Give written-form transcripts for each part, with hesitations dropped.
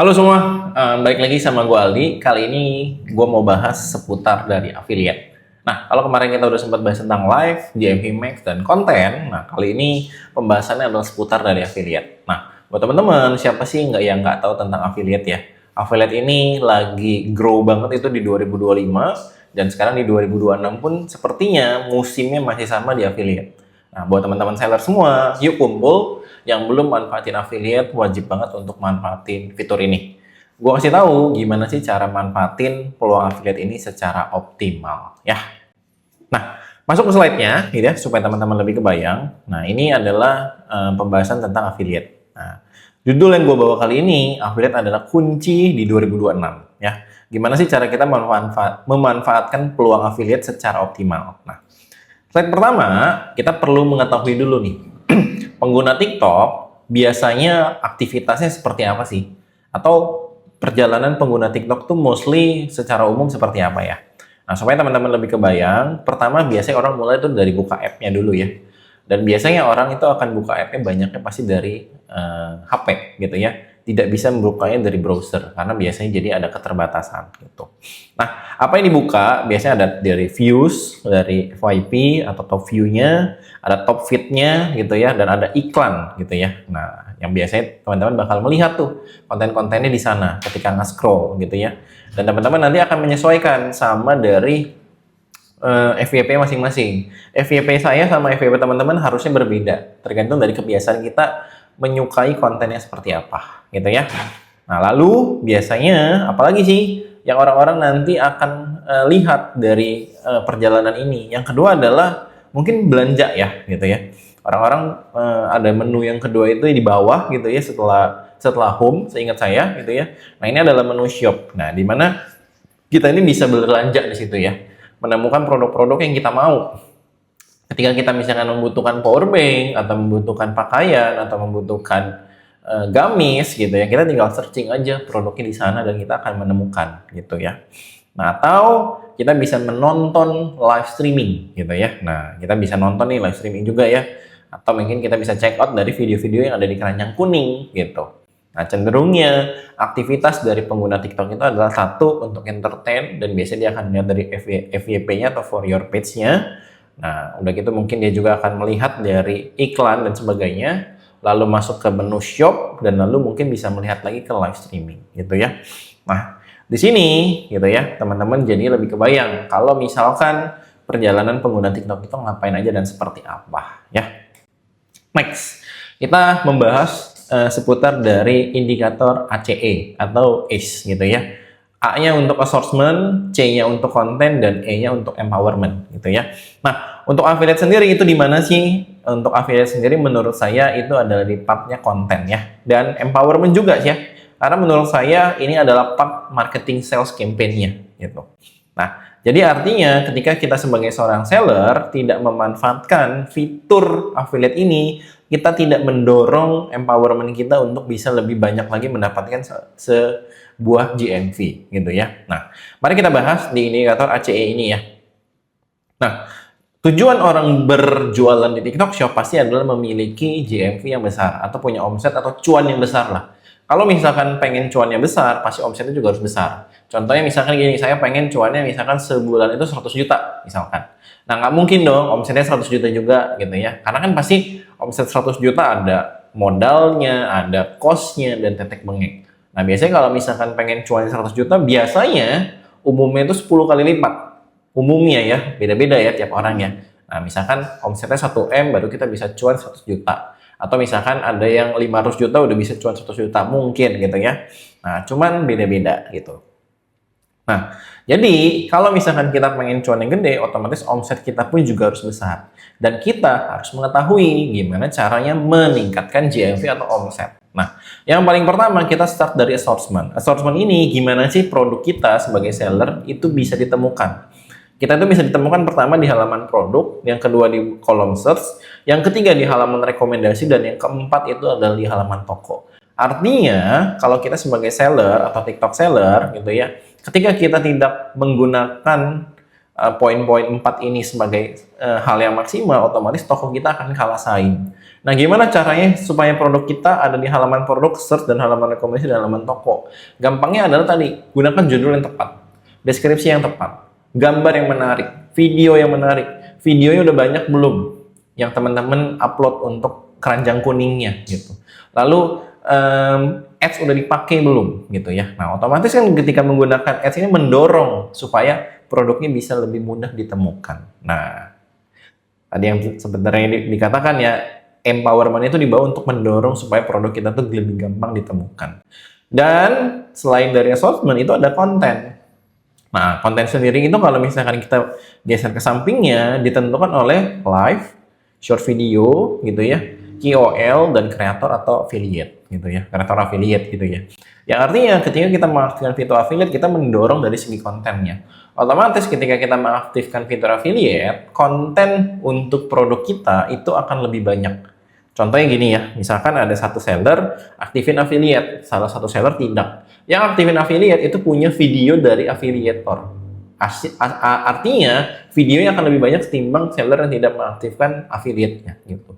Halo semua, balik lagi sama gue Aldi. Kali ini gue mau bahas seputar dari affiliate. Nah, kalau kemarin kita udah sempat bahas tentang live, JMP Max, dan konten, nah kali ini pembahasannya adalah seputar dari affiliate. Nah, buat teman-teman, siapa sih yang nggak tahu tentang affiliate ya? Affiliate ini lagi grow banget itu di 2025, dan sekarang di 2026 pun sepertinya musimnya masih sama di affiliate. Nah, buat teman-teman seller semua, yuk kumpul. Yang belum manfaatin affiliate, wajib banget untuk manfaatin fitur ini. Gue kasih tahu gimana sih cara manfaatin peluang affiliate ini secara optimal, ya. Nah, masuk ke slide-nya, gitu ya, supaya teman-teman lebih kebayang. Nah, ini adalah pembahasan tentang affiliate. Nah, judul yang gue bawa kali ini, affiliate adalah kunci di 2026, ya. Gimana sih cara kita memanfaatkan peluang affiliate secara optimal? Nah, slide pertama, kita perlu mengetahui dulu nih, pengguna TikTok biasanya aktivitasnya seperti apa sih? Atau perjalanan pengguna TikTok tuh mostly secara umum seperti apa ya? Nah, supaya teman-teman lebih kebayang, pertama biasanya orang mulai tuh dari buka app-nya dulu ya. Dan biasanya orang itu akan buka app-nya banyaknya pasti dari HP gitu ya. Tidak bisa membukanya dari browser karena biasanya jadi ada keterbatasan gitu. Nah, apa yang dibuka biasanya ada dari views, dari FYP atau top view-nya, ada top feed-nya gitu ya, dan ada iklan gitu ya. Nah, yang biasanya teman-teman bakal melihat tuh konten-kontennya di sana ketika nge-scroll gitu ya. Dan teman-teman nanti akan menyesuaikan sama dari FYP masing-masing. FYP saya sama FYP teman-teman harusnya berbeda, tergantung dari kebiasaan kita menyukai kontennya seperti apa, gitu ya. Nah, lalu biasanya apalagi sih yang orang-orang nanti akan lihat dari perjalanan ini. Yang kedua adalah mungkin belanja ya, gitu ya. Orang-orang ada menu yang kedua itu di bawah gitu ya, setelah home, seingat saya gitu ya. Nah, ini adalah menu shop. Nah, di mana kita ini bisa belanja di situ ya, menemukan produk-produk yang kita mau. Ketika kita misalkan membutuhkan power bank atau membutuhkan pakaian atau membutuhkan gamis gitu ya, kita tinggal searching aja produknya di sana dan kita akan menemukan gitu ya. Nah, atau kita bisa menonton live streaming gitu ya. Nah, kita bisa nonton nih live streaming juga ya. Atau mungkin kita bisa check out dari video-video yang ada di keranjang kuning gitu. Nah, cenderungnya aktivitas dari pengguna TikTok itu adalah satu untuk entertain dan biasanya dia akan melihat dari FYP-nya atau for your page-nya. Nah, udah gitu mungkin dia juga akan melihat dari iklan dan sebagainya, lalu masuk ke menu shop, dan lalu mungkin bisa melihat lagi ke live streaming, gitu ya. Nah, di sini, gitu ya, teman-teman jadi lebih kebayang kalau misalkan perjalanan pengguna TikTok itu ngapain aja dan seperti apa, ya. Next, kita membahas seputar dari indikator ACE atau ACE, gitu ya. A-nya untuk assortment, C-nya untuk konten, dan E-nya untuk empowerment, gitu ya. Nah, untuk affiliate sendiri itu di mana sih? Untuk affiliate sendiri menurut saya itu adalah di part-nya konten ya. Dan empowerment juga sih ya. Karena menurut saya ini adalah part marketing sales campaign-nya gitu. Nah, jadi artinya ketika kita sebagai seorang seller tidak memanfaatkan fitur affiliate ini, kita tidak mendorong empowerment kita untuk bisa lebih banyak lagi mendapatkan sebuah GMV gitu ya. Nah, mari kita bahas di indikator ACE ini ya. Nah, tujuan orang berjualan di TikTok Shop pasti adalah memiliki GMV yang besar atau punya omset atau cuan yang besar lah. Kalau misalkan pengen cuannya besar, pasti omsetnya juga harus besar. Contohnya misalkan gini, saya pengen cuannya misalkan sebulan itu 100 juta misalkan. Nah, nggak mungkin dong omsetnya 100 juta juga gitu ya. Karena kan pasti omset 100 juta ada modalnya, ada cost-nya, dan tetek bengek. Nah, biasanya kalau misalkan pengen cuannya 100 juta, biasanya umumnya itu 10 kali lipat. Umumnya ya, beda-beda ya tiap orangnya. Nah, misalkan omsetnya 1M baru kita bisa cuan 100 juta. Atau misalkan ada yang 500 juta udah bisa cuan 100 juta, mungkin gitu ya. Nah, cuman beda-beda gitu. Nah, jadi kalau misalkan kita pengen cuan yang gede, otomatis omset kita pun juga harus besar. Dan kita harus mengetahui gimana caranya meningkatkan GMV atau omset. Nah, yang paling pertama kita start dari assortment. Assortment ini gimana sih produk kita sebagai seller itu bisa ditemukan. Kita itu bisa ditemukan pertama di halaman produk, yang kedua di kolom search, yang ketiga di halaman rekomendasi, dan yang keempat itu adalah di halaman toko. Artinya, kalau kita sebagai seller atau TikTok seller gitu ya, ketika kita tidak menggunakan poin-poin 4 ini sebagai hal yang maksimal, otomatis toko kita akan kalah saing. Nah, gimana caranya supaya produk kita ada di halaman produk, search, dan halaman rekomendasi, dan halaman toko? Gampangnya adalah tadi, gunakan judul yang tepat, deskripsi yang tepat, gambar yang menarik, video yang menarik. Videonya udah banyak belum yang teman-teman upload untuk keranjang kuningnya gitu. Lalu ads udah dipakai belum gitu ya. Nah, otomatis kan ketika menggunakan ads ini mendorong supaya produknya bisa lebih mudah ditemukan. Nah, tadi yang sebenarnya dikatakan ya, empowerment itu dibawa untuk mendorong supaya produk kita tuh lebih gampang ditemukan. Dan selain dari assortment itu ada konten. Nah, konten sendiri itu kalau misalkan kita geser ke sampingnya ditentukan oleh live, short video gitu ya, KOL, dan kreator atau affiliate gitu ya, kreator affiliate gitu ya. Yang artinya ketika kita mengaktifkan fitur affiliate, kita mendorong dari segi kontennya. Otomatis ketika kita mengaktifkan fitur affiliate, konten untuk produk kita itu akan lebih banyak. Contohnya gini ya, misalkan ada satu seller aktifin affiliate, salah satu seller tidak. Yang aktifin affiliate itu punya video dari affiliator. Artinya videonya akan lebih banyak ketimbang seller yang tidak mengaktifkan affiliate-nya gitu.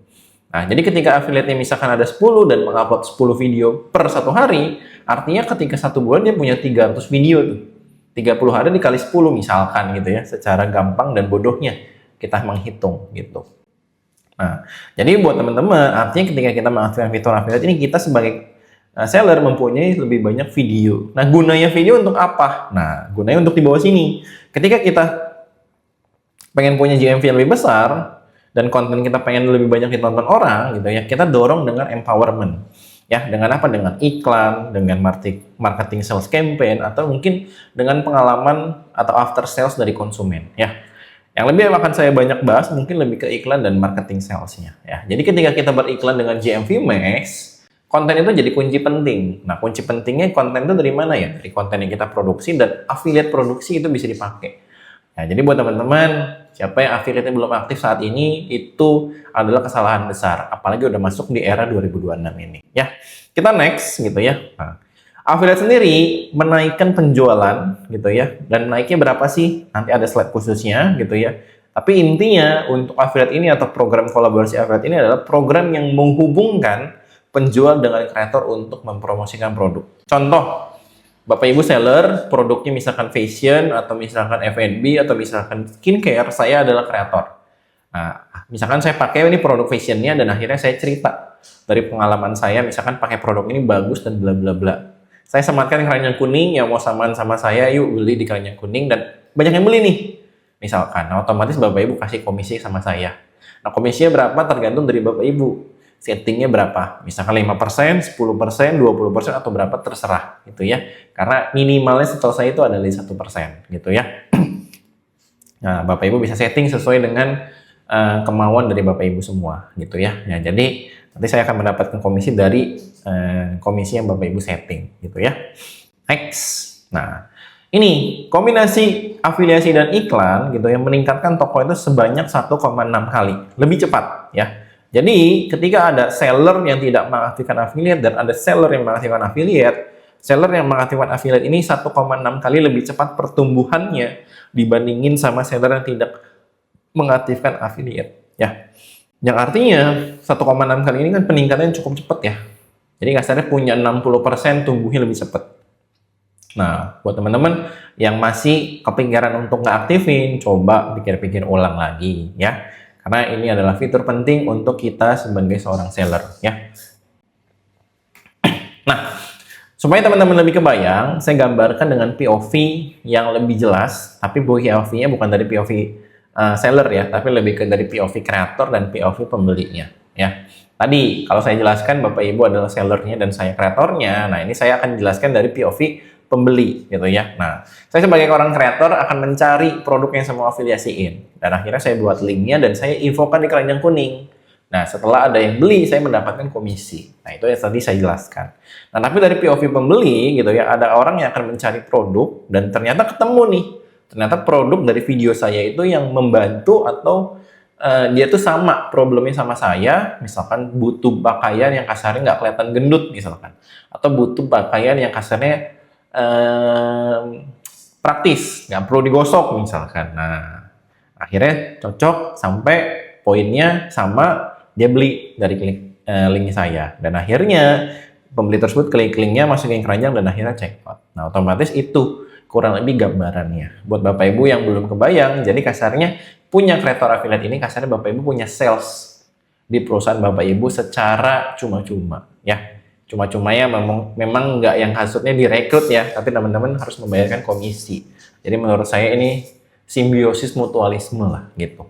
Nah, jadi ketika affiliate-nya misalkan ada 10 dan mengupload 10 video per satu hari, artinya ketika satu bulan dia punya 300 video tuh. 30 hari dikali 10 misalkan gitu ya, secara gampang dan bodohnya kita menghitung gitu. Nah, jadi buat teman-teman, artinya ketika kita mengaktifkan fitur affiliate ini, kita sebagai seller mempunyai lebih banyak video. Nah, gunanya video untuk apa? Nah, gunanya untuk di bawah sini. Ketika kita pengen punya GMV yang lebih besar, dan konten kita pengen lebih banyak ditonton orang gitu ya, kita dorong dengan empowerment. Ya, dengan apa? Dengan iklan, dengan marketing sales campaign, atau mungkin dengan pengalaman atau after sales dari konsumen ya. Yang lebih akan saya banyak bahas mungkin lebih ke iklan dan marketing salesnya ya. Jadi ketika kita beriklan dengan GMV Max, konten itu jadi kunci penting. Nah, kunci pentingnya konten itu dari mana ya? Dari konten yang kita produksi, dan affiliate produksi itu bisa dipakai. Nah, jadi buat teman-teman, siapa yang affiliate-nya belum aktif saat ini, itu adalah kesalahan besar. Apalagi udah masuk di era 2026 ini. Ya, kita next gitu ya. Nah, affiliate sendiri menaikkan penjualan gitu ya. Dan naiknya berapa sih? Nanti ada slide khususnya gitu ya. Tapi intinya untuk affiliate ini atau program kolaborasi affiliate ini adalah program yang menghubungkan penjual dengan kreator untuk mempromosikan produk. Contoh, Bapak Ibu seller, produknya misalkan fashion, atau misalkan F&B, atau misalkan skincare, saya adalah kreator. Nah, misalkan saya pakai ini produk fashionnya, dan akhirnya saya cerita dari pengalaman saya, misalkan pakai produk ini bagus dan bla bla bla. Saya sematkan keranjang kuning, yang mau samaan sama saya, yuk beli di keranjang kuning, dan banyak yang beli nih. Misalkan, nah, otomatis Bapak Ibu kasih komisi sama saya. Nah, komisinya berapa tergantung dari Bapak Ibu. Settingnya berapa? Misalkan 5%, 10%, 20%, atau berapa terserah gitu ya. Karena minimalnya setelah saya itu adalah 1% gitu ya. Nah, Bapak Ibu bisa setting sesuai dengan kemauan dari Bapak Ibu semua gitu ya. Nah, jadi nanti saya akan mendapatkan komisi dari komisi yang Bapak Ibu setting gitu ya. Next. Nah, ini kombinasi afiliasi dan iklan gitu yang meningkatkan toko itu sebanyak 1,6 kali. Lebih cepat ya. Jadi, ketika ada seller yang tidak mengaktifkan affiliate dan ada seller yang mengaktifkan affiliate, seller yang mengaktifkan affiliate ini 1,6 kali lebih cepat pertumbuhannya dibandingin sama seller yang tidak mengaktifkan affiliate. Ya, yang artinya 1,6 kali ini kan peningkatannya cukup cepat ya. Jadi kasarnya punya 60% tumbuhnya lebih cepat. Nah, buat teman-teman yang masih kepikiran untuk nggak aktifin, coba pikir-pikir ulang lagi ya. Karena ini adalah fitur penting untuk kita sebagai seorang seller ya. Nah, supaya teman-teman lebih kebayang, saya gambarkan dengan POV yang lebih jelas, tapi POV-nya bukan dari POV seller ya, tapi lebih ke dari POV kreator dan POV pembelinya ya. Tadi kalau saya jelaskan Bapak Ibu adalah sellernya dan saya kreatornya. Nah, ini saya akan jelaskan dari POV pembeli gitu ya. Nah, saya sebagai orang kreator akan mencari produk yang saya mau afiliasiin, dan akhirnya saya buat linknya dan saya infokan di keranjang kuning. Nah, setelah ada yang beli, saya mendapatkan komisi. Nah, itu yang tadi saya jelaskan. Nah, tapi dari POV pembeli gitu ya, ada orang yang akan mencari produk dan ternyata ketemu nih. Ternyata produk dari video saya itu yang membantu, atau dia tuh sama problemnya sama saya, misalkan butuh pakaian yang kasarnya nggak kelihatan gendut misalkan, atau butuh pakaian yang kasarnya praktis, nggak perlu digosok misalkan. Nah, akhirnya cocok sampai poinnya sama dia beli dari link saya. Dan akhirnya pembeli tersebut klik linknya, masukin keranjang, dan akhirnya check out. Nah, otomatis itu kurang lebih gambarannya. Buat Bapak Ibu yang belum kebayang, jadi kasarnya punya kreator affiliate ini, kasarnya Bapak Ibu punya sales di perusahaan Bapak Ibu secara cuma-cuma, ya. Cuma-cuma ya, memang nggak yang hasutnya direkrut ya, tapi teman-teman harus membayarkan komisi. Jadi menurut saya ini simbiosis mutualisme lah gitu.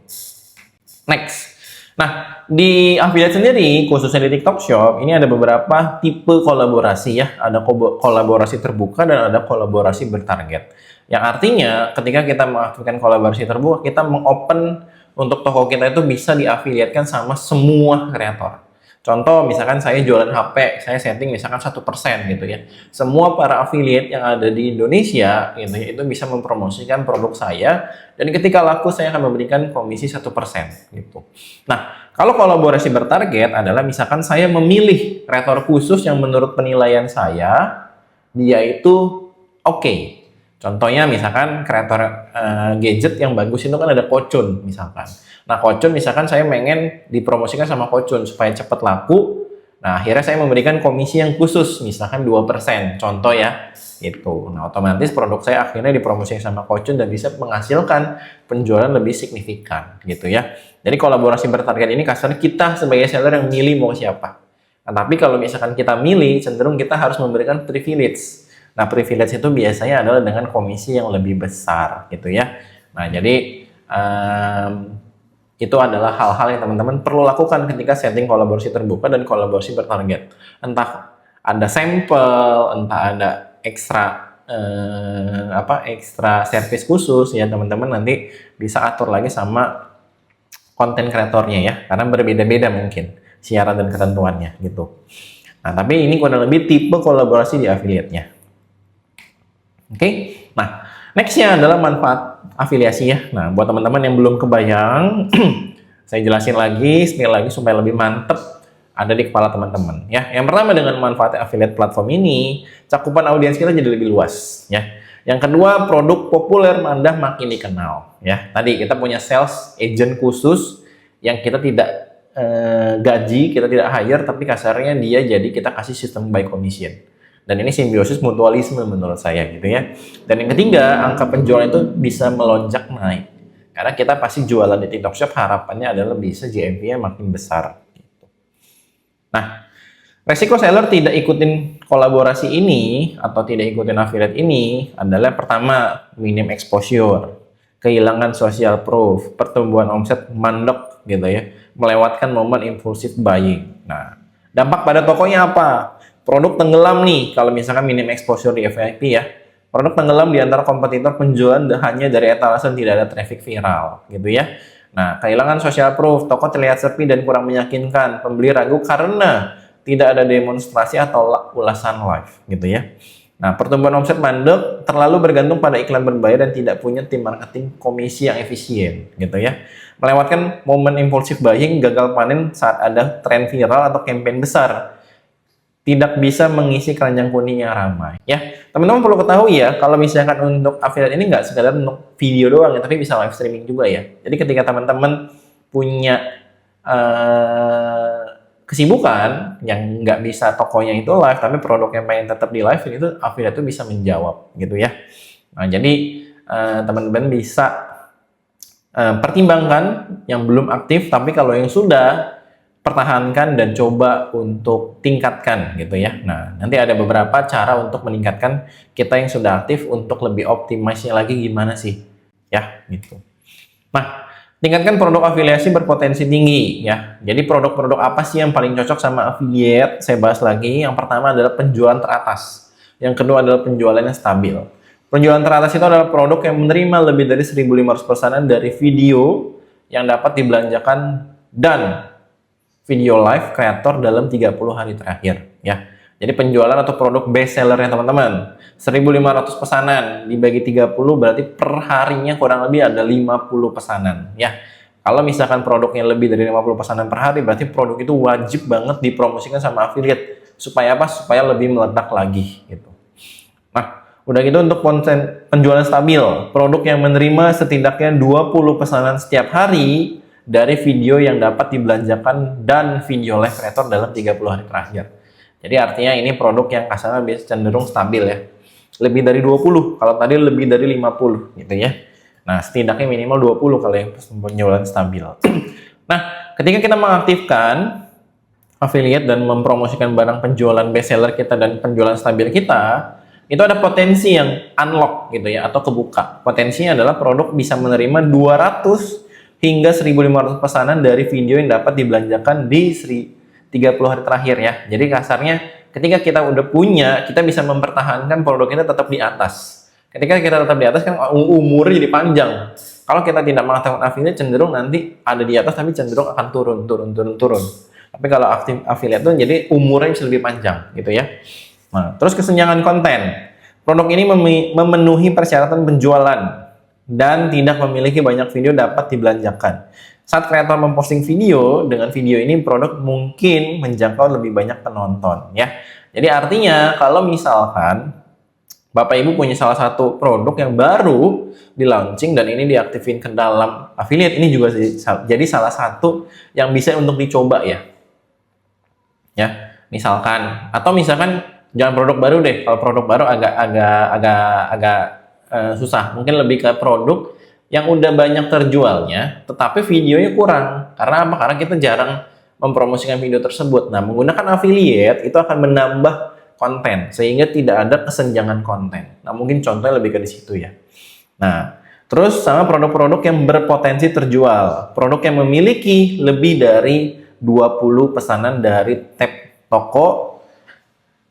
Next. Nah, di affiliate sendiri, khususnya di TikTok Shop, ini ada beberapa tipe kolaborasi ya. Ada kolaborasi terbuka dan ada kolaborasi bertarget. Yang artinya, ketika kita mengaktifkan kolaborasi terbuka, kita mengopen untuk toko kita itu bisa diafiliatkan sama semua kreator. Contoh, misalkan saya jualan HP, saya setting misalkan 1% gitu ya. Semua para affiliate yang ada di Indonesia gitu ya, itu bisa mempromosikan produk saya, dan ketika laku saya akan memberikan komisi 1% gitu. Nah, kalau kolaborasi bertarget adalah misalkan saya memilih kreator khusus yang menurut penilaian saya, dia itu oke. Contohnya misalkan kreator gadget yang bagus itu kan ada Kocun misalkan. Nah, Kocun misalkan saya pengen dipromosikan sama Kocun supaya cepat laku. Nah, akhirnya saya memberikan komisi yang khusus, misalkan 2%. Contoh ya, itu. Nah, otomatis produk saya akhirnya dipromosikan sama Kocun dan bisa menghasilkan penjualan lebih signifikan, gitu ya. Jadi kolaborasi bertarget ini kasarnya kita sebagai seller yang milih mau siapa. Nah, tapi kalau misalkan kita milih, cenderung kita harus memberikan privilege. Nah, privilege itu biasanya adalah dengan komisi yang lebih besar, gitu ya. Nah, jadi itu adalah hal-hal yang teman-teman perlu lakukan ketika setting kolaborasi terbuka dan kolaborasi bertarget. Entah ada sampel, entah ada ekstra ekstra service khusus ya, teman-teman nanti bisa atur lagi sama konten kreatornya ya, karena berbeda-beda mungkin syarat dan ketentuannya gitu. Nah, tapi ini kurang lebih tipe kolaborasi di affiliate-nya. Oke, nah nextnya adalah manfaat afiliasi ya. Nah, buat teman-teman yang belum kebayang, saya jelasin lagi, spill lagi supaya lebih mantep ada di kepala teman-teman ya. Yang pertama, dengan manfaat affiliate platform ini, cakupan audiens kita jadi lebih luas ya. Yang kedua, produk populer Anda makin dikenal ya. Tadi kita punya sales agent khusus yang kita tidak gaji, kita tidak hire, tapi kasarnya dia jadi kita kasih sistem by commission. Dan ini simbiosis mutualisme menurut saya gitu ya. Dan yang ketiga, angka penjualan itu bisa melonjak naik. Karena kita pasti jualan di TikTok Shop, harapannya adalah bisa GMV-nya makin besar. Gitu. Nah, resiko seller tidak ikutin kolaborasi ini atau tidak ikutin affiliate ini adalah pertama, minim exposure, kehilangan social proof, pertumbuhan omset mandek gitu ya, melewatkan momen impulsive buying. Nah, dampak pada tokonya apa? Produk tenggelam nih, kalau misalkan minim exposure di FYP ya. Produk tenggelam di antara kompetitor, penjualan hanya dari etalase, tidak ada traffic viral, gitu ya. Nah, kehilangan social proof, toko terlihat sepi dan kurang meyakinkan, pembeli ragu karena tidak ada demonstrasi atau ulasan live, gitu ya. Nah, pertumbuhan omset mandek, terlalu bergantung pada iklan berbayar dan tidak punya tim marketing komisi yang efisien, gitu ya. Melewatkan momen impulsif buying, gagal panen saat ada tren viral atau campaign besar. Tidak bisa mengisi keranjang kuning yang ramai ya. Teman-teman perlu ketahui ya, kalau misalkan untuk affiliate ini nggak sekedar untuk video doang ya, tapi bisa live streaming juga ya. Jadi ketika teman-teman punya kesibukan yang nggak bisa tokonya itu live, tapi produknya pengen tetap di live, itu affiliate itu bisa menjawab gitu ya. Nah, jadi teman-teman bisa pertimbangkan yang belum aktif, tapi kalau yang sudah, pertahankan dan coba untuk tingkatkan gitu ya. Nah, nanti ada beberapa cara untuk meningkatkan kita yang sudah aktif untuk lebih optimasinya lagi gimana sih ya gitu. Nah, tingkatkan produk afiliasi berpotensi tinggi ya. Jadi produk-produk apa sih yang paling cocok sama affiliate? Saya bahas lagi. Yang pertama adalah penjualan teratas. Yang kedua adalah penjualannya stabil. Penjualan teratas itu adalah produk yang menerima lebih dari 1.500 pesanan dari video yang dapat dibelanjakan dan video live kreator dalam 30 hari terakhir ya. Jadi penjualan atau produk best sellernya teman-teman 1.500 pesanan dibagi 30 berarti per harinya kurang lebih ada 50 pesanan ya. Kalau misalkan produknya lebih dari 50 pesanan per hari, berarti produk itu wajib banget dipromosikan sama affiliate. Supaya apa? Supaya lebih meledak lagi gitu. Nah, udah gitu untuk konten penjualan stabil, produk yang menerima setidaknya 20 pesanan setiap hari dari video yang dapat dibelanjakan dan video live creator dalam 30 hari terakhir. Jadi artinya ini produk yang kasarnya biasa cenderung stabil ya. Lebih dari 20, kalau tadi lebih dari 50 gitu ya. Nah, setidaknya minimal 20 kalau yang penjualan stabil. Nah, ketika kita mengaktifkan affiliate dan mempromosikan barang penjualan bestseller kita dan penjualan stabil kita, itu ada potensi yang unlock gitu ya, atau kebuka. Potensinya adalah produk bisa menerima 200 hingga 1.500 pesanan dari video yang dapat dibelanjakan di 30 hari terakhir ya. Jadi kasarnya ketika kita udah punya, kita bisa mempertahankan produk kita tetap di atas. Ketika kita tetap di atas kan umurnya jadi panjang. Kalau kita tidak mengaktifkan affiliate, cenderung nanti ada di atas tapi cenderung akan turun. Tapi kalau aktif affiliate itu jadi umurnya bisa lebih panjang gitu ya. Nah, terus kesenjangan konten. Produk ini memenuhi persyaratan penjualan dan tidak memiliki banyak video dapat dibelanjakan. Saat kreator memposting video, dengan video ini produk mungkin menjangkau lebih banyak penonton ya. Jadi artinya kalau misalkan Bapak Ibu punya salah satu produk yang baru di launching dan ini diaktifin ke dalam affiliate, ini juga jadi salah satu yang bisa untuk dicoba ya. Ya, misalkan jangan produk baru deh. Kalau produk baru agak susah. Mungkin lebih ke produk yang udah banyak terjualnya, tetapi videonya kurang. Karena apa? Karena kita jarang mempromosikan video tersebut. Nah, menggunakan affiliate itu akan menambah konten sehingga tidak ada kesenjangan konten. Nah, mungkin contohnya lebih ke di situ ya. Nah, terus sama produk-produk yang berpotensi terjual. Produk yang memiliki lebih dari 20 pesanan dari tab toko,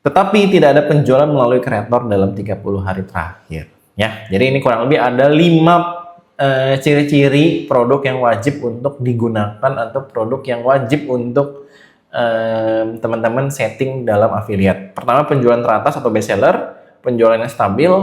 tetapi tidak ada penjualan melalui kreator dalam 30 hari terakhir. Ya, jadi ini kurang lebih ada 5 ciri-ciri produk yang wajib untuk digunakan atau produk yang wajib untuk teman-teman setting dalam affiliate. Pertama, penjualan teratas atau bestseller, penjualannya stabil,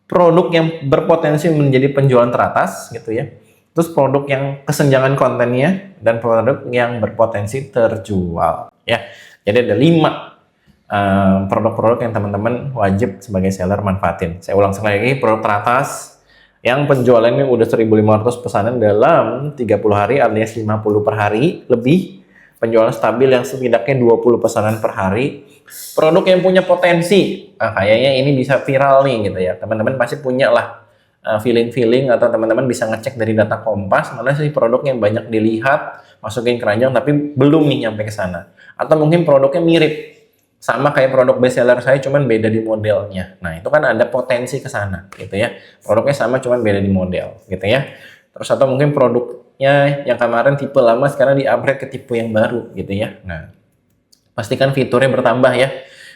produk yang berpotensi menjadi penjualan teratas gitu ya. Terus produk yang kesenjangan kontennya dan produk yang berpotensi terjual ya. Jadi ada 5 produk-produk yang teman-teman wajib sebagai seller manfaatin. Saya ulang sekali lagi, produk teratas yang penjualannya udah 1.500 pesanan dalam 30 hari alias 50 per hari lebih, penjualan stabil yang setidaknya 20 pesanan per hari, produk yang punya potensi, kayaknya ini bisa viral nih gitu ya. Teman-teman pasti punya lah feeling atau teman-teman bisa ngecek dari data Kompas mana sih produk yang banyak dilihat, masukin keranjang tapi belum nih nyampe ke sana. Atau mungkin produknya mirip sama kayak produk bestseller saya cuman beda di modelnya. Nah, itu kan ada potensi ke sana gitu ya. Produknya sama cuman beda di model gitu ya. Terus atau mungkin produknya yang kemarin tipe lama sekarang di-upgrade ke tipe yang baru gitu ya. Nah, pastikan fiturnya bertambah ya.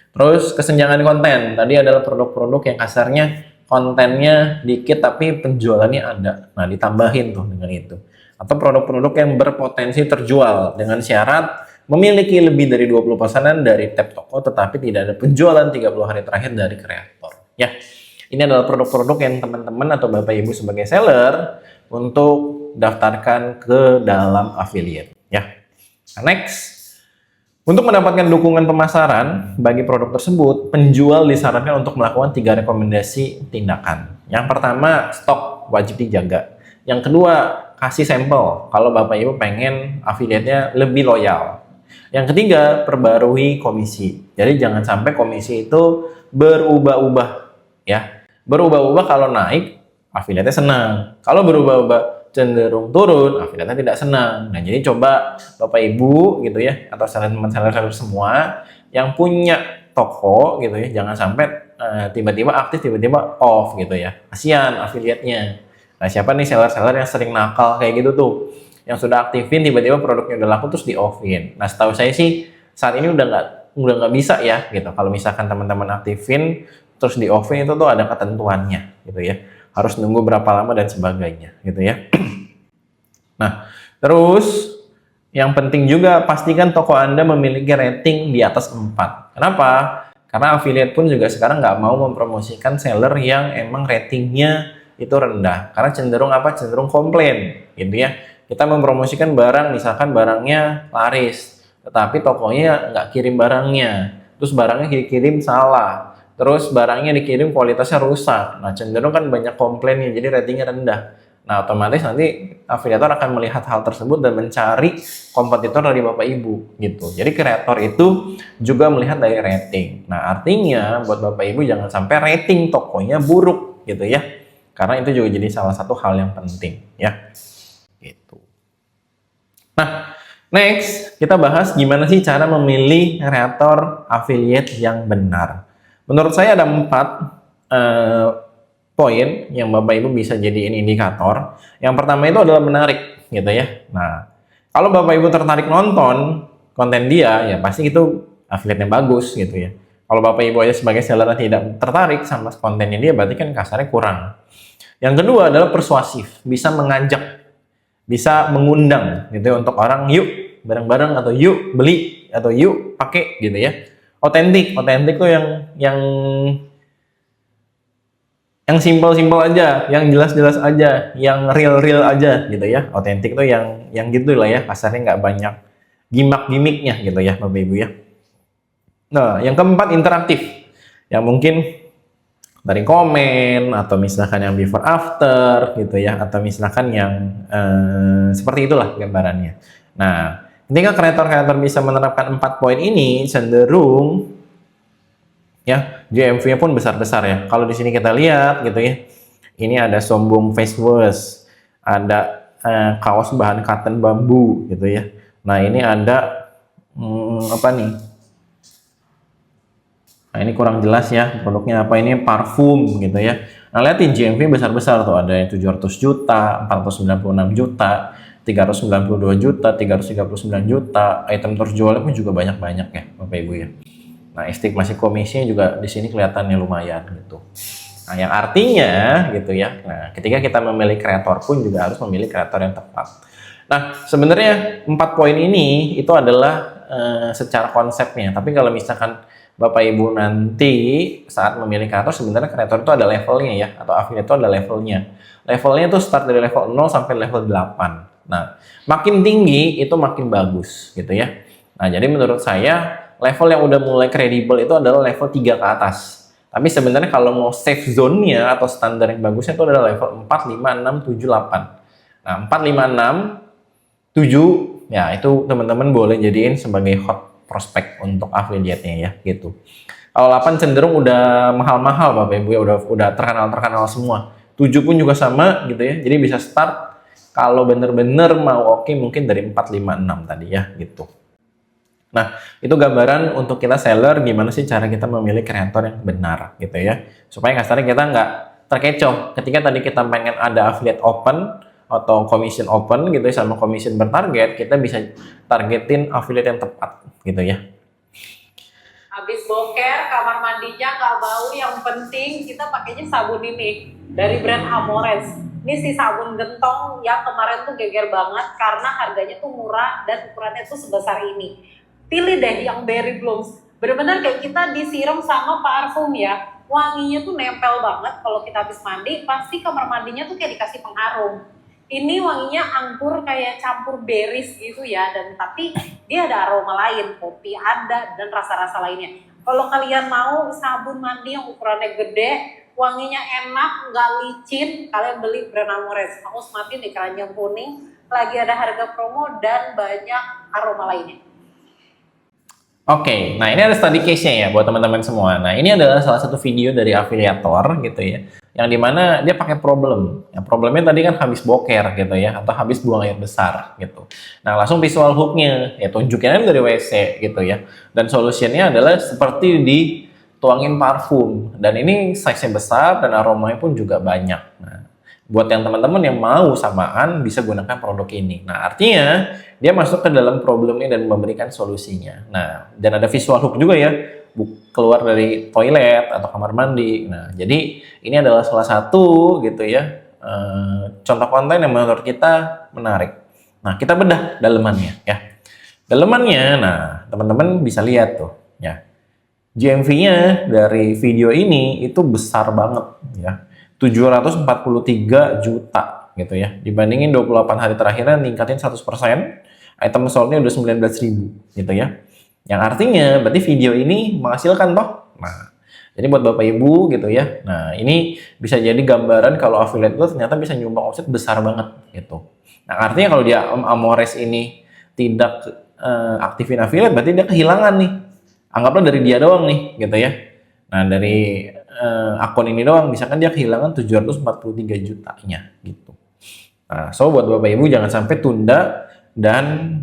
Terus kesenjangan konten. Tadi adalah produk-produk yang kasarnya kontennya dikit tapi penjualannya ada. Nah, ditambahin tuh dengan itu. Atau produk-produk yang berpotensi terjual dengan syarat memiliki lebih dari 20 pesanan dari tab toko tetapi tidak ada penjualan 30 hari terakhir dari kreator. Ya. Ini adalah produk-produk yang teman-teman atau Bapak Ibu sebagai seller untuk daftarkan ke dalam affiliate ya. Next. Untuk mendapatkan dukungan pemasaran bagi produk tersebut, penjual disarankan untuk melakukan 3 rekomendasi tindakan. Yang pertama, stok wajib dijaga. Yang kedua, kasih sampel kalau Bapak Ibu pengen affiliate-nya lebih loyal. Yang ketiga, perbarui komisi. Jadi jangan sampai komisi itu berubah-ubah ya. Berubah-ubah kalau naik, affiliate-nya senang. Kalau berubah-ubah cenderung turun, affiliate-nya tidak senang. Nah, jadi coba Bapak Ibu gitu ya, atau seller semua yang punya toko gitu ya, jangan sampai tiba-tiba aktif, tiba-tiba off gitu ya. Kasihan affiliate-nya. Nah, siapa nih seller-seller yang sering nakal kayak gitu tuh? Yang sudah aktifin tiba-tiba produknya udah laku terus di-off-in. Nah, setahu saya sih saat ini udah nggak bisa ya gitu. Kalau misalkan teman-teman aktifin terus di-off-in itu tuh ada ketentuannya gitu ya. Harus nunggu berapa lama dan sebagainya gitu ya. Nah, terus yang penting juga pastikan toko Anda memiliki rating di atas 4. Kenapa? Karena affiliate pun juga sekarang nggak mau mempromosikan seller yang emang ratingnya itu rendah. Karena cenderung apa? Cenderung komplain gitu ya. Kita mempromosikan barang, misalkan barangnya laris, tetapi tokonya nggak kirim barangnya. Terus barangnya dikirim salah. Terus barangnya dikirim kualitasnya rusak. Nah, cenderung kan banyak komplainnya, jadi ratingnya rendah. Nah, otomatis nanti afiliator akan melihat hal tersebut dan mencari kompetitor dari Bapak Ibu gitu. Jadi kreator itu juga melihat dari rating. Nah, artinya buat Bapak Ibu jangan sampai rating tokonya buruk gitu ya. Karena itu juga jadi salah satu hal yang penting ya. Gitu. Nah, next kita bahas gimana sih cara memilih kreator affiliate yang benar. Menurut saya ada 4 poin yang Bapak Ibu bisa jadiin indikator. Yang pertama itu adalah menarik gitu ya. Nah, kalau Bapak Ibu tertarik nonton konten dia, ya pasti itu affiliate yang bagus gitu ya. Kalau Bapak Ibu aja sebagai seller tidak tertarik sama kontennya dia, berarti kan kasarnya kurang. Yang kedua adalah persuasif, bisa mengajak, bisa mengundang gitu ya, untuk orang yuk bareng-bareng atau yuk beli atau yuk pakai gitu ya. Otentik tuh yang simpel-simpel aja, yang jelas-jelas aja, yang real-real aja gitu ya. Otentik tuh yang gitu lah ya, kasarnya nggak banyak gimmick-gimmicknya gitu ya Bapak Ibu ya. Nah, yang keempat interaktif. Yang mungkin dari komen atau misalkan yang before after gitu ya, atau misalkan yang seperti itulah gambarannya. Nah, ketika kreator-kreator bisa menerapkan 4 poin ini, cenderung ya GMV-nya pun besar-besar ya. Kalau di sini kita lihat gitu ya, ini ada sombong face wash, ada kaos bahan cotton bambu gitu ya. Nah, ini ada apa nih? Nah, ini kurang jelas ya produknya apa, ini parfum gitu ya. Nah, lihatin GMV besar-besar tuh, ada yang 700 juta, 496 juta, 392 juta, 339 juta. Item terjualnya pun juga banyak-banyak ya Bapak Ibu ya. Nah, estimasi komisinya juga di sini kelihatannya lumayan gitu. Nah, yang artinya gitu ya. Nah, ketika kita memilih kreator pun juga harus memilih kreator yang tepat. Nah, sebenarnya 4 poin ini itu adalah secara konsepnya. Tapi kalau misalkan Bapak Ibu nanti saat memilih kreator, sebenarnya kreator itu ada levelnya ya, atau affiliate itu ada levelnya. Levelnya itu start dari level 0 sampai level 8. Nah, makin tinggi itu makin bagus gitu ya. Nah, jadi menurut saya level yang udah mulai kredibel itu adalah level 3 ke atas. Tapi sebenarnya kalau mau safe zone-nya atau standar yang bagusnya itu adalah level 4, 5, 6, 7, 8. Nah, 4, 5, 6, 7, ya itu teman-teman boleh jadiin sebagai hot prospek untuk affiliate-nya ya, gitu. Kalau 8 cenderung udah mahal-mahal Bapak Ibu ya, udah terkenal-terkenal semua. 7 pun juga sama gitu ya, jadi bisa start kalau bener-bener mau oke mungkin dari 4, 5, 6 tadi ya, gitu. Nah, itu gambaran untuk kita seller gimana sih cara kita memilih kreator yang benar gitu ya. Supaya kasarnya kita nggak terkecoh. Ketika tadi kita pengen ada affiliate open atau commission open gitu ya, sama commission bertarget, kita bisa targetin affiliate yang tepat gitu ya. Habis boker, kamar mandinya nggak bau, yang penting kita pakainya sabun ini dari brand Amores. Ini si sabun gentong yang kemarin tuh geger banget karena harganya tuh murah dan ukurannya tuh sebesar ini. Pilih deh yang Berry Blooms, bener-bener kayak kita disiram sama parfum ya, wanginya tuh nempel banget. Kalau kita habis mandi pasti kamar mandinya tuh kayak dikasih pengharum. Ini wanginya anggur kayak campur berries gitu ya, dan tapi dia ada aroma lain, kopi ada dan rasa-rasa lainnya. Kalau kalian mau sabun mandi yang ukurannya gede, wanginya enak, nggak licin, kalian beli brand Amores. Aku semakin di keranjang kuning, lagi ada harga promo dan banyak aroma lainnya. Oke, nah ini ada study case-nya ya buat teman-teman semua. Nah, ini adalah salah satu video dari afiliator gitu ya, yang dimana dia pakai problem. Ya, problemnya tadi kan habis boker gitu ya, atau habis buang air besar gitu. Nah, langsung visual hook-nya, ya tunjukin dari WC gitu ya. Dan solusinya adalah seperti dituangin parfum. Dan ini size-nya besar dan aromanya pun juga banyak. Nah, buat yang teman-teman yang mau samaan bisa gunakan produk ini. Nah, artinya dia masuk ke dalam problemnya dan memberikan solusinya. Nah, dan ada visual hook juga ya, keluar dari toilet atau kamar mandi. Nah, jadi ini adalah salah satu gitu ya, contoh konten yang menurut kita menarik. Nah, kita bedah dalemannya ya. Dalemannya, nah teman-teman bisa lihat tuh ya. GMV-nya dari video ini itu besar banget ya. 743 juta gitu ya. Dibandingin 28 hari terakhirnya ningkatin 100%, item sold-nya udah 19.000 gitu ya. Yang artinya berarti video ini menghasilkan toh. Nah, Jadi buat Bapak Ibu gitu ya. Nah, ini bisa jadi gambaran kalau affiliate itu ternyata bisa nyumbang omset besar banget gitu. Nah, artinya kalau dia Amores ini tidak aktifin affiliate, berarti dia kehilangan nih. Anggaplah dari dia doang nih gitu ya. Nah, dari akun ini doang misalkan dia kehilangan 743 jutanya gitu. Nah, so buat Bapak Ibu jangan sampai tunda dan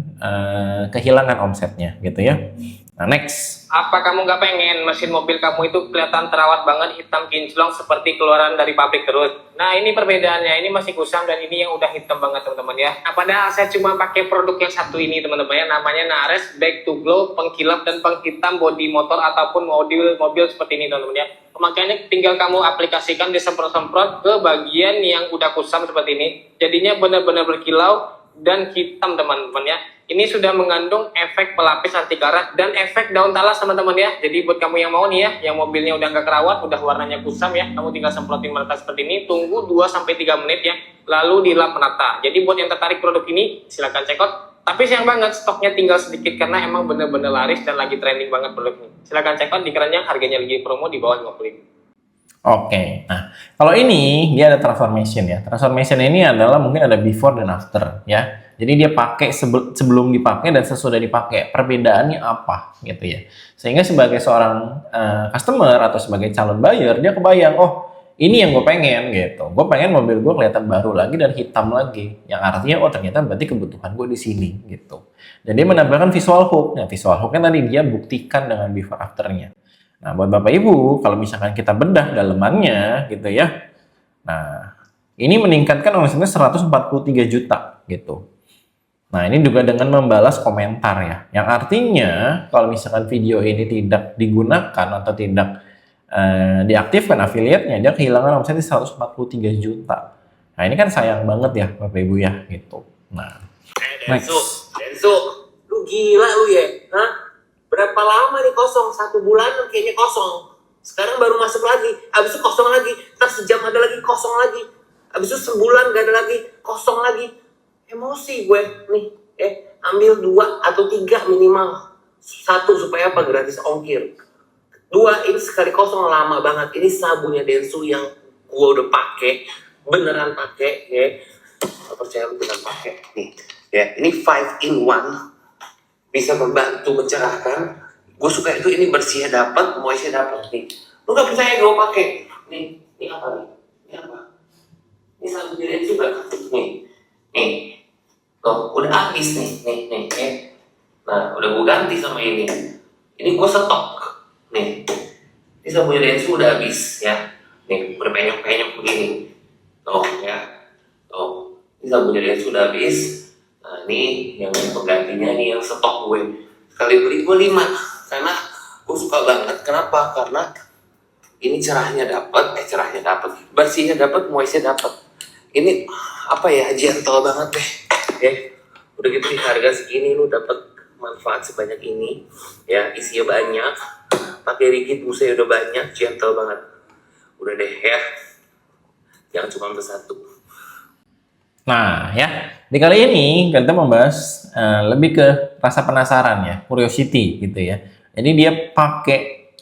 kehilangan omsetnya gitu ya. Nah, next. Apa kamu nggak pengen mesin mobil kamu itu kelihatan terawat banget, hitam kinclong seperti keluaran dari pabrik terus? Nah, ini perbedaannya. Ini masih kusam dan ini yang udah hitam banget teman-teman ya. Nah, padahal saya cuma pakai produk yang satu ini teman-teman ya. Namanya Nares Back to Glow, pengkilap dan penghitam bodi motor ataupun mobil seperti ini teman-teman ya. Makanya tinggal kamu aplikasikan, disemprot-semprot ke bagian yang udah kusam seperti ini. Jadinya benar-benar berkilau dan hitam teman-teman ya. Ini sudah mengandung efek pelapis anti karat dan efek daun talas teman-teman ya. Jadi buat kamu yang mau nih ya, yang mobilnya udah nggak kerawat, udah warnanya kusam ya, kamu tinggal semprotin merata seperti ini, tunggu 2-3 menit ya, lalu dilap merata. Jadi buat yang tertarik produk ini, silahkan check out. Tapi sayang banget stoknya tinggal sedikit karena emang bener-bener laris dan lagi trending banget produk ini. Silahkan check out di keranjang, harganya lagi promo di bawah 50.000. Oke, nah kalau ini dia ada transformation ya. Transformation ini adalah mungkin ada before dan after ya. Jadi dia pakai sebelum dipakai dan sesudah dipakai. Perbedaannya apa gitu ya. Sehingga sebagai seorang customer atau sebagai calon buyer dia kebayang, oh ini yang gue pengen gitu. Gue pengen mobil gue kelihatan baru lagi dan hitam lagi. Yang artinya oh ternyata berarti kebutuhan gue di sini gitu. Dan dia menambahkan visual hook. Nah visual hooknya tadi dia buktikan dengan before afternya. Nah, buat Bapak Ibu, kalau misalkan kita bedah dalemannya gitu ya. Nah, ini meningkatkan omsetnya 143 juta gitu. Nah, ini juga dengan membalas komentar ya. Yang artinya kalau misalkan video ini tidak digunakan atau tidak diaktifkan affiliate-nya, dia kehilangan omsetnya 143 juta. Nah, ini kan sayang banget ya Bapak Ibu ya gitu. Nah, next. Densu, lu gila lu ya? Hah? Berapa lama nih kosong? 1 bulan kayaknya kosong. Sekarang baru masuk lagi. Abis itu kosong lagi. Ntar sejam ada lagi, kosong lagi. Abis itu sebulan gak ada lagi, kosong lagi. Emosi gue nih. Ambil 2 atau 3 minimal. 1 supaya apa? Gratis ongkir. 2, ini sekali kosong lama banget. Ini sabunnya Densu yang gue udah pakai. Beneran pakai ya. Gak percaya lu beneran pakai. Nih ya, ini 5 in 1. Bisa membantu mencerahkan. Gue suka itu, ini bersihnya dapat, moistnya dapat nih. Lu gak percaya gue pakai? Nih, ini apa nih? Ini apa? Ini sabun jadian juga. Nih, tuh udah habis nih. Nah, udah gue ganti sama ini. Ini gue stok. Nih, ini sabun jadian udah habis ya. Nih, udah penyok-penyok begini. Tuh ya, tuh. Ini sabun jadian sudah habis. Nah ini yang penggantinya nih yang stok gue. Sekali beli gue 5 karena gue suka banget. Kenapa? Karena ini cerahnya dapat, bersihnya dapat, moistnya dapat. Ini apa ya, gentle banget deh. Udah gitu di harga segini lu dapat manfaat sebanyak ini. Ya isinya banyak, pakai dikit busanya udah banyak, gentle banget. Udah deh ya, jangan cuma bersatu. Nah ya, di kali ini kita membahas lebih ke rasa penasaran ya, curiosity gitu ya. Jadi dia pakai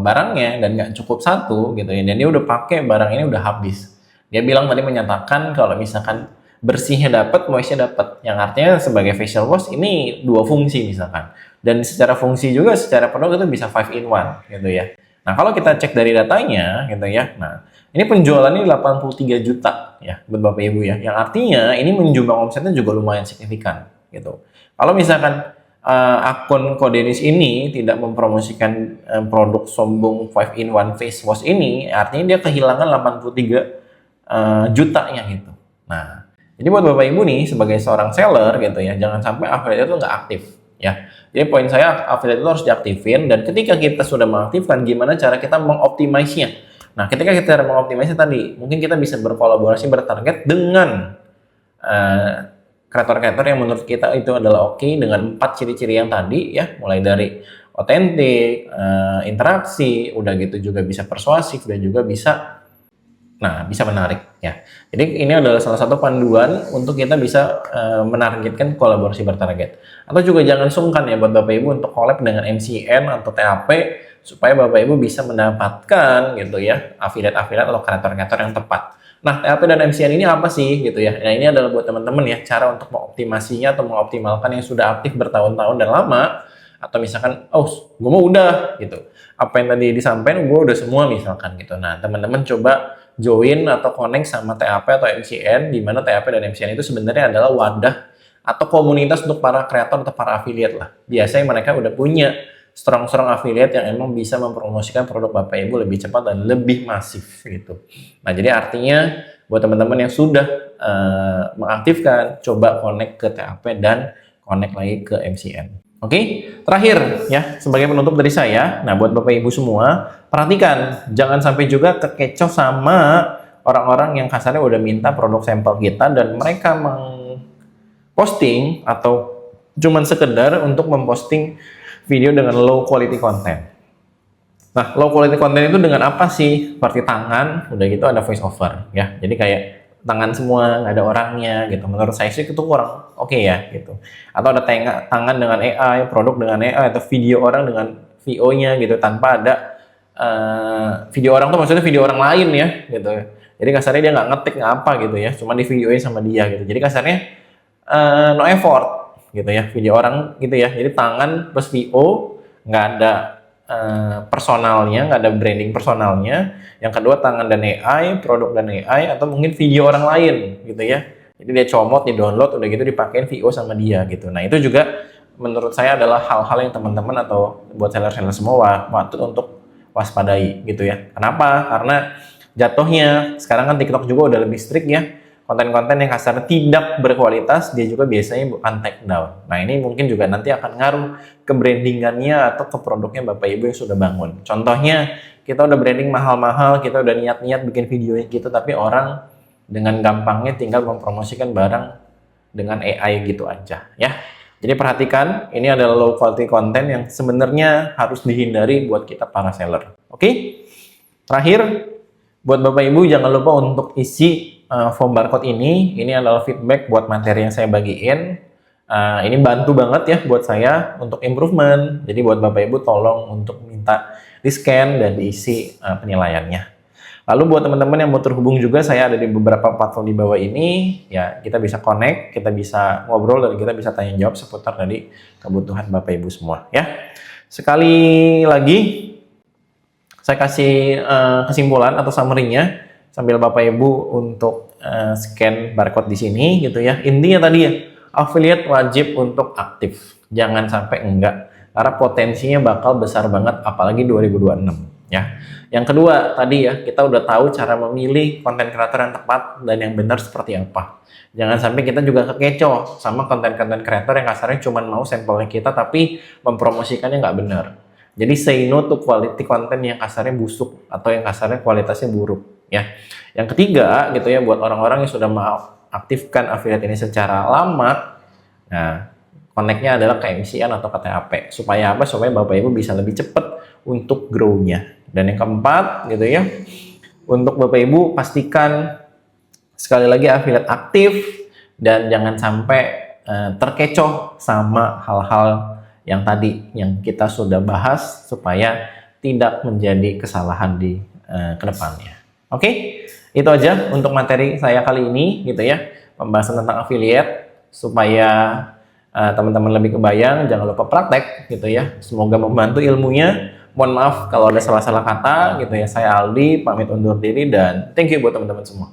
barangnya dan nggak cukup satu gitu ya, dan dia udah pakai barang ini udah habis. Dia bilang tadi menyatakan kalau misalkan bersihnya dapat, moistnya dapat, yang artinya sebagai facial wash ini 2 fungsi misalkan. Dan secara fungsi juga secara produk itu bisa 5 in 1 gitu ya. Nah kalau kita cek dari datanya gitu ya, nah ini penjualannya 83 juta ya buat Bapak Ibu ya. Yang artinya ini menyumbang omsetnya juga lumayan signifikan gitu. Kalau misalkan akun Kodenis ini tidak mempromosikan produk sombong 5 in 1 face wash ini, artinya dia kehilangan 83 jutanya gitu. Nah, jadi buat Bapak Ibu nih sebagai seorang seller gitu ya, jangan sampai affiliate itu nggak aktif ya. Jadi poin saya affiliate itu harus diaktifin, dan ketika kita sudah mengaktifkan, gimana cara kita mengoptimasinya. Nah, ketika kita mengoptimasi tadi, mungkin kita bisa berkolaborasi, bertarget dengan kreator-kreator yang menurut kita itu adalah oke dengan 4 ciri-ciri yang tadi ya, mulai dari otentik, interaksi, udah gitu juga bisa persuasif dan juga bisa Nah, bisa menarik ya. Jadi ini adalah salah satu panduan untuk kita bisa menargetkan kolaborasi bertarget. Atau juga jangan sungkan ya buat Bapak Ibu untuk collab dengan MCN atau TAP supaya Bapak Ibu bisa mendapatkan gitu ya afiliat-afiliat atau kreator-kreator yang tepat. Nah, TAP dan MCN ini apa sih gitu ya? Nah, ini adalah buat teman-teman ya cara untuk mengoptimasinya atau mengoptimalkan yang sudah aktif bertahun-tahun dan lama, atau misalkan gue mau udah gitu. Apa yang tadi disampaikan gue udah semua misalkan gitu. Nah, teman-teman coba join atau connect sama TAP atau MCN, di mana TAP dan MCN itu sebenarnya adalah wadah atau komunitas untuk para kreator atau para afiliat lah. Biasanya mereka udah punya strong afiliat yang emang bisa mempromosikan produk Bapak Ibu lebih cepat dan lebih masif gitu. Nah, jadi artinya buat teman-teman yang sudah mengaktifkan, coba connect ke TAP dan connect lagi ke MCN. Oke, terakhir ya, sebagai penutup dari saya, nah buat Bapak Ibu semua, perhatikan, jangan sampai juga kekecoh sama orang-orang yang kasarnya udah minta produk sampel kita dan mereka posting atau cuman sekedar untuk memposting video dengan low quality content. Nah, low quality content itu dengan apa sih? Seperti tangan, udah gitu ada voice over ya. Jadi kayak tangan semua, nggak ada orangnya gitu. Menurut saya sih itu kurang oke ya gitu. Atau ada tangan dengan AI, produk dengan AI, atau video orang dengan VO-nya gitu tanpa ada video orang tuh maksudnya video orang lain ya gitu. Jadi kasarnya dia nggak ngetik nggak apa gitu ya, cuma di videoin sama dia gitu. Jadi kasarnya no effort gitu ya, video orang gitu ya. Jadi tangan plus VO, nggak ada personalnya, nggak ada branding personalnya. Yang kedua tangan dan AI, produk dan AI, atau mungkin video orang lain gitu ya. Jadi dia comot, di download, udah gitu dipakein VO sama dia gitu. Nah itu juga menurut saya adalah hal-hal yang teman-teman atau buat seller-seller semua patut untuk waspadai gitu ya. Kenapa? Karena jatuhnya sekarang kan TikTok juga udah lebih strict ya. Konten-konten yang kasarnya tidak berkualitas, dia juga biasanya bukan take down. Nah ini mungkin juga nanti akan ngaruh ke brandingannya atau ke produknya Bapak Ibu yang sudah bangun. Contohnya, kita udah branding mahal-mahal, kita udah niat-niat bikin videonya gitu, tapi orang dengan gampangnya tinggal mempromosikan barang dengan AI gitu aja ya. Jadi perhatikan, ini adalah low quality content yang sebenarnya harus dihindari buat kita para seller. Oke? Terakhir, buat Bapak Ibu jangan lupa untuk isi form barcode ini adalah feedback buat materi yang saya bagiin. Ini bantu banget ya buat saya untuk improvement. Jadi buat Bapak Ibu tolong untuk minta di-scan dan diisi penilaiannya. Lalu buat teman-teman yang mau terhubung juga, saya ada di beberapa platform di bawah ini. Ya, kita bisa connect, kita bisa ngobrol, dan kita bisa tanya jawab seputar dari kebutuhan Bapak Ibu semua ya. Sekali lagi saya kasih kesimpulan atau summary-nya sambil Bapak Ibu untuk scan barcode di sini gitu ya. Intinya tadi ya, affiliate wajib untuk aktif. Jangan sampai enggak, karena potensinya bakal besar banget apalagi 2026 ya. Yang kedua tadi ya, kita udah tahu cara memilih konten kreator yang tepat dan yang benar seperti apa. Jangan sampai kita juga kekecoh sama konten-konten kreator yang kasarnya cuma mau sampelnya kita tapi mempromosikannya nggak benar. Jadi say no to quality content yang kasarnya busuk atau yang kasarnya kualitasnya buruk ya. Yang ketiga gitu ya, buat orang-orang yang sudah mengaktifkan affiliate ini secara lama, nah connect-nya adalah ke MCN atau ke TAP. Supaya apa? Supaya Bapak Ibu bisa lebih cepat untuk grow-nya. Dan yang keempat gitu ya, untuk Bapak Ibu pastikan sekali lagi affiliate aktif dan jangan sampai terkecoh sama hal-hal yang tadi yang kita sudah bahas supaya tidak menjadi kesalahan di kedepannya. Oke, itu aja untuk materi saya kali ini gitu ya, pembahasan tentang affiliate supaya teman-teman lebih kebayang. Jangan lupa praktek gitu ya. Semoga membantu ilmunya. Mohon maaf kalau ada salah-salah kata gitu ya. Saya Aldi pamit undur diri dan thank you buat teman-teman semua.